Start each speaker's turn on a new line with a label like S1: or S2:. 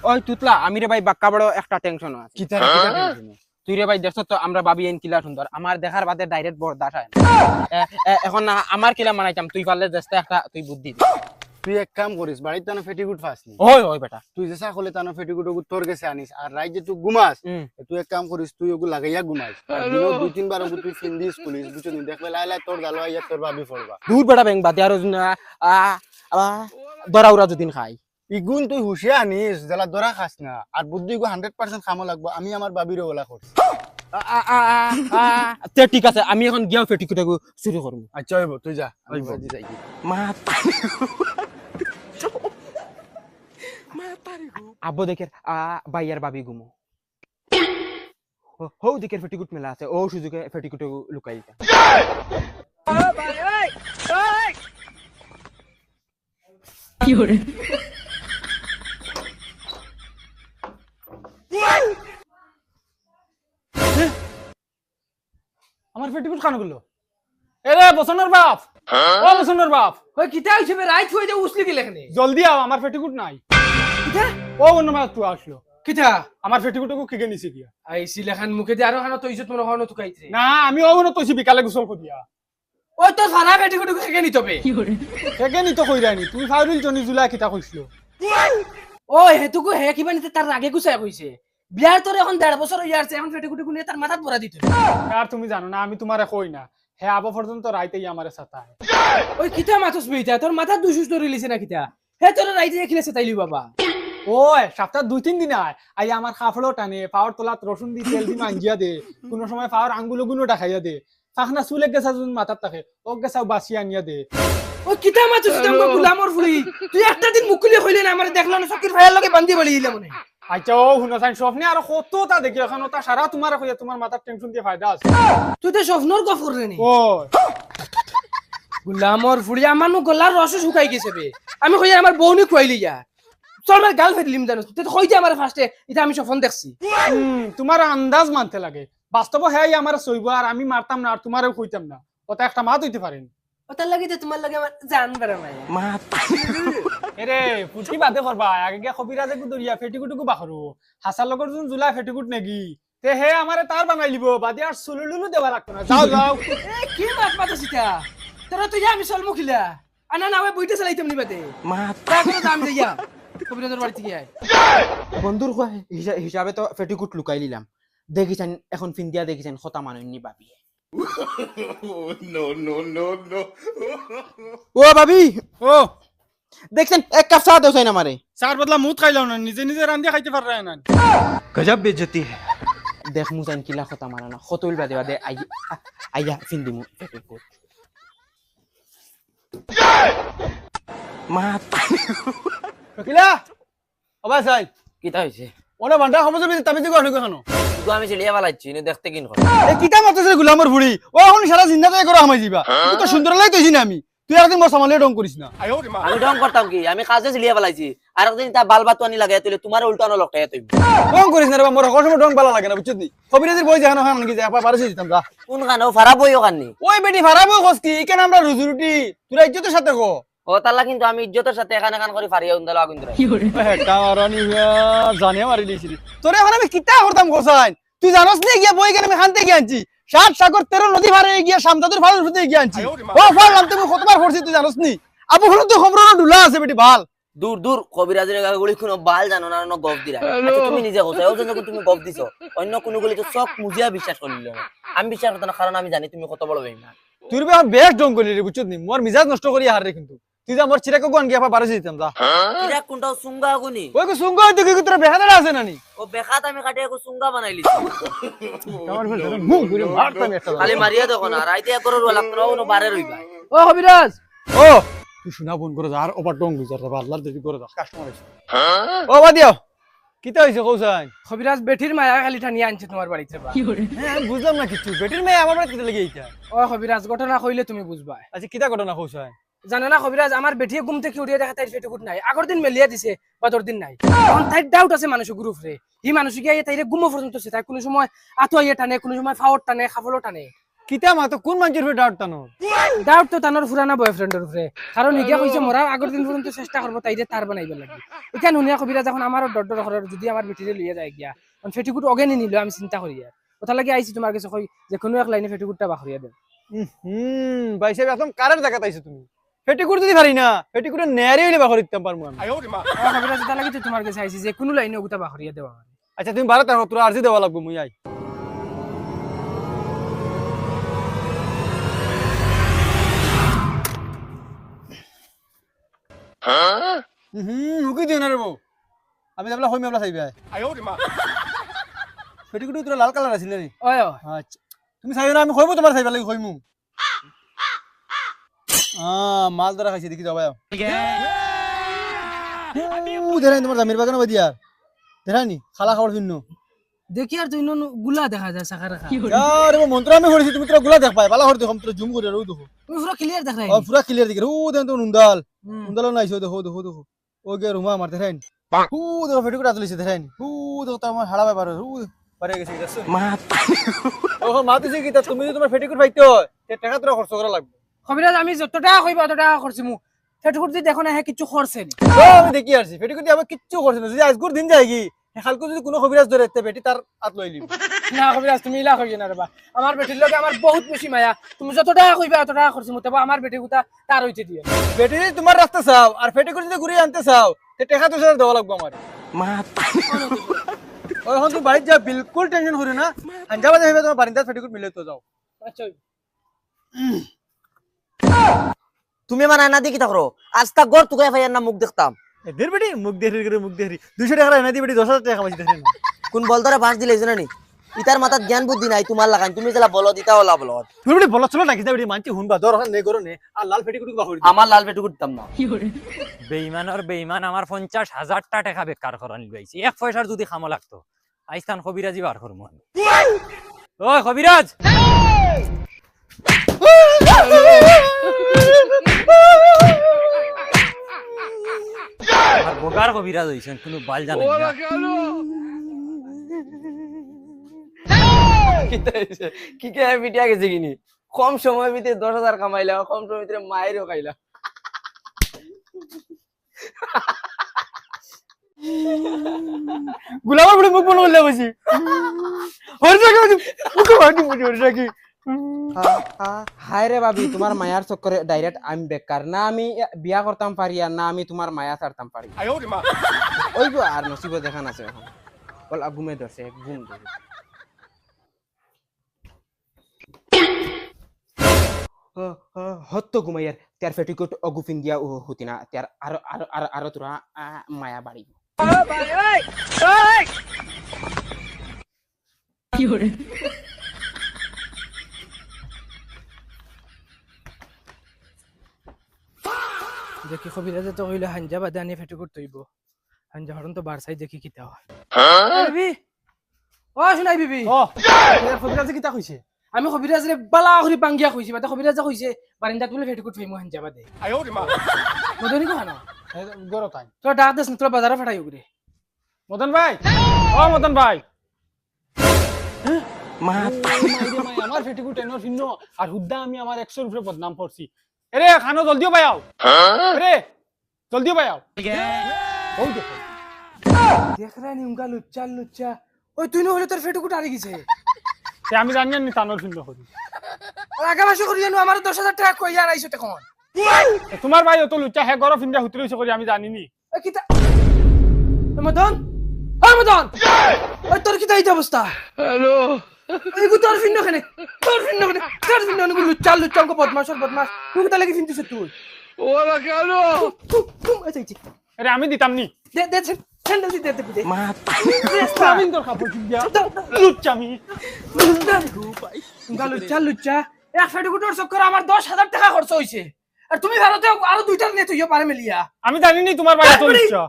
S1: ওই তুতলা আমি রে ভাই বাক্কা বড় একটা টেনশন আছে।
S2: কিতা টেনশন?
S1: তুই রে ভাই দেখছ তো আমরা ভাবি এন কিলা সুন্দর, আমার দেখার বাদে ডাইরেক্ট বরদাস হয় না। এখন না আমার কিলা মানাইতাম, তুই পারলে দেশটা একটা তুই বুদ্ধি দে।
S2: তুই এক কাম করিস, বাড়িতে তানো ফেটিকুট ফাসনি।
S1: ওই ওই বেটা
S2: তুই যে সকলে তানো ফেটিকুট ওগু তোর কাছে আনিস, আর রাইতে তুই ঘুমাস। তুই এক কাম করিস, তুই ওগু লাগাইয়া ঘুমাইস। আর দিনও 2-3 বার ওগু তুই ফিন্দিস পুলিশ বুঝছনি, দেখলে লাই লাই তোর গালো আইয়া তোর ভাবি পড়বা।
S1: দূর বেটা ব্যাং বাদে আর দরাউরা যদিন খাই
S2: ইগুন তুই হুশিয়া আনিস, যারা দরা খাস না। আর বুদ্ধি গো 100% কামো লাগবো। আমি আমার বাবিরও ওলা করছি।
S1: তে ঠিক আছে, আমি এখন গিয়া ফেটিকুটা শুরু করবো।
S2: আচ্ছা হইব, তুই যা। আমি বাজি যাই।
S1: আব্বু দেখের বাইয়ার বাবি গুমো হৌ দিকের ফেটিকুট মেলা আছে, ও সুযোগে ফেটিকুট লুকাই দিতা।
S3: কি হরে
S4: আমার ফেটিকুট খান গুলো এরে বসনের বাপ, ও বসনের বাপ,
S5: ওই কিতা হিসেবে রাইট হয়ে যে উসলি কি লেখনে
S4: জলদি আও, আমার ফেটিকুট নাই।
S5: কিতা
S4: ও অন্য মাস তুই আসলো,
S5: কিতা
S4: আমার ফেটিকুটকে কিকে নিছে গিয়া।
S5: আইসি লেখান মুখে দিয়ে আরো খানো তো ইজ্জত মনে হনো তুকাইছে
S4: না আমি ও মনে তৈছি বিকালে গোসল করিয়া
S5: ওই তো সারা বেটি কুটু থেকে নিতে হবে
S3: কি হরে
S4: সেকে নি তো কইরানি তুমি ফাউরিল জনি জুলাই কিতা কইছিল।
S5: ওই হেতুকু হে কিবা নিতে তার আগে গুছাই কইছে বিয়ার তোর এখন 1.5 বছর হই আসছে, এখন বেটি কুটু নিয়ে তার মাথাত ভরা দিতে
S4: আর তুমি জানো না আমি তোমারে কই না, হে আবো পর্যন্ত রাইতেই আমারে সাথা।
S5: ওই কিতা মাথস বেইতা তোর মাথাত দুসুস ধরে লিছে না কিতা হে তোর রাইতে দেখিলেছে তাইলি বাবা।
S4: ওই সপ্তাহ 2-3 দিন আই আমার কাফড়ো টানে, পাওয়ার তোলাত রসুন দি তেল দি মাঞ্জিয়া দে, কোন সময় পাওয়ার আঙ্গুলো গুলো দেখাইয়া দে, ফাখনা চুলে গেছা যুন মাথার থাকে ও গেছাও বাসি আনিয়া দে।
S5: ওই কিতা মাথস তুমি গুলামর ফুলি তুই একটা দিন মুকুলি হইলে না আমারে দেখলো না ফকির ভাইয়ের লগে বান্ধি বলি ইলা মনে।
S4: আচ্ছা ও হুনা সাইন স্বপ্নে আর কতটা দেখি এখন ওটা সারা তোমার কইয়া তোমার মাথার টেনশন দিয়ে ফায়দা আছে।
S5: তুই তো স্বপ্নর গফ করে নি
S4: ও
S5: গুলামর ফুলি আমার নু গলার রস শুকাই গেছে বে, আমি কই আমার বউনি খুয়াইলি যা চল আমার গাল ফেলিম জানো তুই তো কই যে আমার ফার্স্টে এটা আমি স্বপ্ন দেখছি।
S4: তোমার আন্দাজ মানতে লাগে, বাস্তব হ্যাঁ আমার সইব আর আমি মারতাম না আর তোমারও কইতাম না, ওটা একটা মাত হইতে পারেন।
S5: ওটার লাগে যে তোমার লাগে আমার জান বেড়া নাই
S4: এরে ফুটি বাদে করবা আগে গিয়া কবিরাজে গুদরিয়া ফেটিকুটুকু বাখরু হাসার লগর যুন জুলা ফেটিকুট নেগি তে হে আমারে তার বানাই লিব বাদে আর সুলুলুলু দেবা লাগতো না। যাও যাও
S5: এ কি মাত মাত সিটা তোরা তুই আমি চল মুখিলা আনা না আমি বইতে চালাইতাম নি বাদে মাথা করে দাম দেইয়া কবিরাজের বাড়ি থেকে আয়
S1: বন্ধুর হিসাবে তো ফেটিকুট লুকাই নিলাম, দেখিছেন এখন ফিন্দিয়া দেখিছেন খতা মানুষনি ভাবি। ও ভাবি
S4: ও
S1: দেখছেন এক কাপ চা দেওয়াই না আমারে,
S4: চার বদলা মুত খাইলাম না, নিজে নিজে রান্ধিয়া খাইতে পারে না।
S2: গজব বেজতি হে।
S1: দেখ মুজাইন কিলা খতা মানা না খতইল বাদে বাদে আইয়া ফিন্দি মু ফেটিকুট
S2: কিলা অবা সাই
S6: কিতা হইছে
S2: ওনা বান্ডা খবর দিতে তাবিজ গো আনগো খানো।
S6: তো আমি চিড়িয়া পালাইছি নে দেখতে কিন কর
S2: এ কিতা মাতছে গুলামর ফুড়ি, ও এখন সারা জিন্দাতে করো হামাই দিবা। তুই তো সুন্দর লাই কইছিস না আমি, তুই একদিন মোর সামনে ডং করিস না।
S6: আমি ডং করতাম কি, আমি কাজে চিড়িয়া পালাইছি আর একদিন তা বাল বাত আনি লাগাই তুই তোমার উল্টানো লকটাই তুই
S2: ডং করিস না রে মোর কোন সময় ডং ভালো লাগে না বুঝছিস নি। কবিরাজের বই জানো হান কি যায় পারছিস দিতাম যা।
S6: কোন খানো ফারা বইও খাননি
S2: ওই বেটি ভাড়াবো কস্তি কেন আমরা রুজি রুটি তুই ইজ্জতের সাথে কো।
S6: ও তাল্লা কিন্তু আমি ইজ্জতের সাথে এখান এখান করে ফারিয়া উন্দালো আগুন ধরে
S3: কি হরে
S2: কারণ জানিয়া মারি দিয়েছিলি তোরে এখন আমি কিতা করতাম গোসাইন। তুই জানোস নি গিয়া বই কেন আমি খানতে গিয়ে আনছি, 7 সাগর 13 নদী পারে গিয়া শামদাদুর ফাল ফুটে গিয়ে আনছি। ও ফাল তুমি কতবার করছি তুই জানোস নি। আবু হলো তো খবর না ডুলা আছে বেটি ভাল।
S6: দূর দূর কবিরাজের গাগুলি কোনো বাল জানো না ন গপ দিরা। আচ্ছা তুমি নিজে কোথায় ও জন্য তুমি গপ দিছো, অন্য কোনো গুলি তো সব মুজিয়া বিশ্বাস করলিল না। আমি বিশ্বাস করতে না কারণ আমি জানি তুমি কত বড় বেঈমান।
S2: তুই বেশ ডং করলি রে বুঝছিস নি, মোর মিজাজ নষ্ট করি হার রে। কিন্তু তুই যা মোর চিরাকে কোন গিয়া পারছিস দিতাম যা।
S6: এরা কোনটাও সুঙ্গা আগুনি
S2: ওই কো সুঙ্গ তুই কি তোর বেহাদা আছে নানি।
S6: ও বেখাত আমি কাটে কো সুঙ্গা বানাইলি
S2: আমার ফেল মুখ ঘুরে মারতাম একটা।
S6: খালি মারিয়া দেখো না রাইতে একর লাগতো না ও বারে রইবা।
S5: ও কবিরাজ
S2: ও তুই শোনা ফোন করে যা আর ওভার ডং গুজার রে আল্লাহর দেবি করে যা কাস্টমার আছে। ও বাদিও কিতা হইছে কৌসাই।
S5: কবিরাজ বেটির মায়া খালি টানিয়ে আনছে তোমার বাড়িতে বা।
S3: কি হরে
S2: হ্যাঁ আমি বুঝলাম না কিছু, বেটির মেয়ে আমার বাড়িতে লেগে এইটা।
S5: ও কবিরাজ ঘটনা কইলে তুমি বুঝবা।
S2: আচ্ছা কিতা ঘটনা কৌসাই।
S5: জানো না কবিরাজ আমার বেটিয়ে ঘুম থেকে উঠিয়ে দেখা তাই ফেটিকুট নাই, আগর দিন মেলিয়া দিছে বা তোর দিন নাই। এখন তাই ডাউট আছে মানুষ গ্রুপ রে ই মানুষ গিয়ে তাইরে ঘুমো পর্যন্ত সে তাই কোনো সময় আতো আইয়ে টানে, কোনো সময় ফাওয়ার টানে, খাফলো টানে।
S2: কিতা মাতো কোন মানুষের উপরে ডাউট টানো
S5: ডাউট তো তানোর পুরানা বয়ফ্রেন্ডের উপরে কারণ ইগিয়া কইছে মরার আগের দিন পর্যন্ত চেষ্টা করবো তাই যে তার বানাইবে লাগে এখানে হুনিয়া কবিরা যখন আমারও ডর ঘরের যদি আমার বেটিরে লইয়া যায় গিয়া কারণ ফেটিকুট অগেনি নিল আমি চিন্তা করি আর কথা লাগে আইছি তোমার কাছে কই যে কোনো এক লাইনে ফেটিকুটটা বাখরিয়া দেন
S2: ভাই সাহেব একদম কারের জায়গাতে আইছো তুমি ফেটিকুট যদি পারি না ফেটিকুটের নেয়ারি হইলে বাখর দিতাম পারমু আমি
S5: কবিরা যেটা লাগে তোমার কাছে আইছি যে কোনো লাইনে ওগুতা বাখরিয়া দেওয়া আমার
S2: আচ্ছা তুমি বারো তার তোরা আরজি দেওয়া লাগবো মুই আই হুকি দিও না রে বউ আমি যাবলা হই মেবলা চাইবে ফেটিকুট তোরা লাল কালার আছিল রে
S5: ওই
S2: আচ্ছা তুমি চাইবে না আমি হইবো তোমার চাইবা লাগি হইমু মাছ ধরা খাইছি দেখি যাবা দেখাই তোমার জামির বাগানো বাদিয়া দেখানি খালা খাবার ভিন্ন
S5: দেখি আর তুই গুলা দেখা যায় শাখা রাখা
S2: আরে মন্ত্র আমি করেছি তুমি তোরা গুলা দেখ পাই বালা হর দেখো তোরা জুম করে রও দেখো
S5: তুমি পুরো ক্লিয়ার দেখা
S2: ও পুরা ক্লিয়ার দেখি ও দেন তো নুন্দাল নুন্দাল নাইছো দেখো দেখো দেখো ও গে রুমা মারতে দেখাইন ও দেখো ফেটু করে তুলিছে দেখাইন ও দেখো তো আমার হাড়া ব্যাপার ও পারে গেছে দেখছো মা ও মাতিছে কি তা তুমি যদি তোমার ফেটিকুট পাইতো তে টাকা তোরা খরচ করা লাগবে
S5: কবিরাজ আমি যত টাকা কইবা তত টাকা খরচি মু ফেটকুট দি দেখো না হ্যাঁ কিছু খরচে নি
S2: ও আমি দেখি আসছি ফেটিকুট দিয়ে আবার কিচ্ছু করছ না যদি আজগুর দিন যায় কি হালকো যদি কোনো খবিরাজ ধরে তে বেটি তার হাত লই লিব
S5: না কবিরাজ তুমি ইলা কইও না রে বা আমার বেটির লগে আমার বহুত বেশি মায়া তুমি যত টাকা কইবা তত টাকা খরচি মু তবে আমার বেটি গুতা তার হইতে দিও
S2: বেটি যদি তোমার রাস্তা চাও আর ফেটিকুট যদি ঘুরিয়ে আনতে চাও তে টাকা তো সেটা দেওয়া লাগবে আমার ও এখন তুমি বাড়ি যা বিলকুল টেনশন করি না আঞ্জাবা যাইবে তোমার বারিন্দার ফেটিকুট মিলে তো যাও
S5: আচ্ছা
S6: তুমি আমার আয়না দিয়ে কি থাকো আজ তাক গড় তুকে ভাইয়ার না মুখ দেখতাম
S2: এদের বেটি মুখ দেখি মুখ দেখি 200 টাকা এনে দি বেটি 10,000 টাকা পাইছি দেখেন
S6: কোন বলতরে বাঁশ দিলে জানা নি ইতার মাথাত জ্ঞান বুদ্ধি নাই তোমার লাগান তুমি যেলা বলো দিতা ওলা বলো
S2: তুমি বেটি বলা চলো নাকি বেটি মানছি হুনবা দর নে করো নে আর লাল ফেটিকুট বাহরি
S6: আমার লাল পেটু করতাম না
S3: বেইমানের বেইমান আমার 50,000 টাকা বেকার করান লইছি এক পয়সার যদি খামো লাগতো আইস্তান কবিরাজি বার করমু আমি ওই কবিরাজ আর বগার কবিরাজ হইছেন কোনো বাল জানেন না
S6: কি কে পিটিয়া গেছে কিনি কম সময় ভিতরে 10,000 কামাইলা কম সময় ভিতরে মায়েরও খাইলা
S2: গুলাবার বড় মুখ বলে বসি হরজা কি মুখ বাটি মুটি হরজা কি
S1: হায় রে ভাবি তোমার মায়ার চক্করে ডাইরেক্ট আমি বেকার না আমি বিয়া করতাম পারি আর না আমি তোমার মায়া ছাড়তাম পারি ওই গো আর নসিব দেখান আছে এখন বল ঘুমে ধরছে ঘুম ধরে হত্য ঘুমাইয়ার তার ফেটিকোট অগুফিন দিয়া হতি না তার আরো আরো আরো আরো তোরা মায়া বাড়িব
S5: দেখি কবিরাজে তো কইলে হাঞ্জা বাদে আনি ফেটকুট তৈব হাঞ্জা হরন তো বারসাই দেখি কিতা হয় বিবি ও শুনাই বিবি
S4: ও কবিরাজে কিতা কইছে
S5: আমি কবিরাজ রে বালা করে বাঙ্গিয়া কইছি বাদে কবিরাজে কইছে বারিন্দাত বলে ফেটকুট থইমু হাঞ্জা বাদে মদনি কো না
S4: গরো তাই
S5: তো ডাক দেস না তো বাজারে ফাটাই উগরে
S4: মদন ভাই ও মদন ভাই আমার ফেটিকুট এনর ফিন্ন আর হুদ্দা আমি আমার 100 উপরে বদনাম করছি এরে খানো জলদিও পাইও এরে জলদিও পাইও ওই দেখো
S5: দেখ রা নি উঙ্গা লুচ্চা লুচ্চা ওই তুই না হলে তোর ফেটকুট আরে গেছে
S4: তে আমি জানি না তানোর ফিন্ন করি
S5: আর আগা মাসে করি জানো আমার 10,000 টাকা কই আর আইছো তখন
S4: তোমার ভাই অত লুচ্চা হে গরো ফিন্দা হুতরি হইছে করি আমি জানি নি
S5: ওই কিতা মদন মদন ওই তোর কিতা এই অবস্থা হ্যালো এই গো তোর ফিন্ন কেনে তোর ফিন্ন গো লুচ্চা লুচ্চা কো বদমাশ তুই কিতা লাগি ফিনতিস তুই ওলা কেন আচ্ছা
S4: আরে আমি দিতাম নি
S5: দে দে স্যান্ডেল দি দে দে
S4: মা আমি তোর কাপড় দিয়া লুচ্চা আমি
S5: লুচ্চা এক ফেটিকুটের চক্করে আমার 10,000 টাকা খরচ হইছে আর তুমি ভারতে আরো দুইটা নিয়ে তুইও পারে মিলিয়া
S4: আমি জানি নি তোমার ভাই এত লুচ্চা